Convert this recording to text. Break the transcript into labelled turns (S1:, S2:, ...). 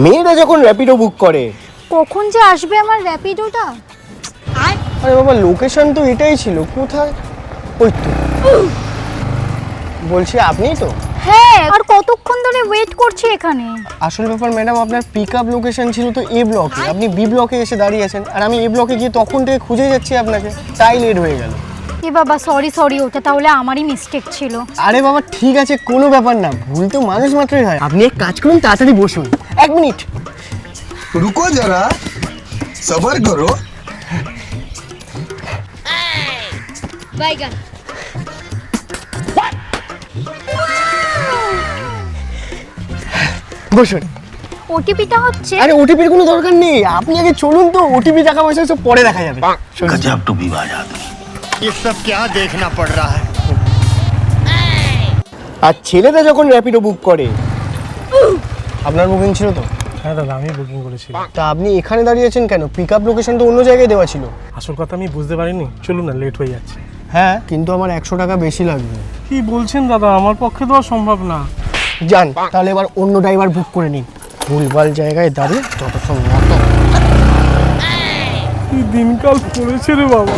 S1: মেয়েরা যখন র্যাপিডো বুক করে।
S2: কখন যে আসবে আমার র্যাপিডোটা?
S1: আরে বাবা, লোকেশন তো এটাই ছিল। কোথায়? ওই তো। বলছি আপনি তো?
S2: হ্যাঁ, আর কতক্ষণ ধরে ওয়েট করছি এখানে।
S1: আসল ব্যাপার ম্যাডাম, আপনার পিক আপ লোকেশন ছিল তো এ ব্লকে, আপনি বি ব্লকে এসে দাঁড়িয়েছেন, আর আমি এ ব্লকে গিয়ে তখন থেকে খুঁজে যাচ্ছি আপনাকে, তাই লেট হয়ে গেল।
S2: এ বাবা, সরি, ওটা তাহলে আমারই মিস্টেক ছিল।
S1: আরে বাবা ঠিক আছে, কোনো ব্যাপার না, ভুল তো মানুষ মাত্রই হয়। আপনি এক কাজ করুন, তাড়াতাড়ি বসুন। 1 মিনিট
S3: रुको जरा सबर करो।
S1: বসুন।
S2: ওটিপিটা হচ্ছে।
S1: আরে ওটিপির কোনো দরকার নেই, আপনি আগে চলুন তো। ওটিপি টাকা পয়সা সব পরে দেখা যাবে।
S3: गजब टू विवाद आदमी।
S4: ये सब क्या देखना पड़ रहा है?
S1: আর ছেলেরা যখন র্যাপিডো বুক করে। আপনার বুকিং ছিল তো?
S5: হ্যাঁ দাদা, আমি বুকিং করেছিলাম।
S1: তা আপনি এখানে দাঁড়িয়েছেন কেন? পিক আপ লোকেশন তো অন্য জায়গায় দেওয়া ছিল।
S5: আসল কথা আমি বুঝতে পারিনি, চলুন না, লেট হয়ে যাচ্ছে।
S1: হ্যাঁ, কিন্তু আমার 100 টাকা বেশি লাগবে।
S5: কি বলছেন দাদা, আমার পক্ষে দেওয়া সম্ভব না।
S1: যান তাহলে এবার অন্য ড্রাইভার বুক করে নিন। ভুলভাল জায়গায় দাঁড়িয়ে যতক্ষণ মতো।
S5: কি দিনকাল পড়েছে রে বাবা।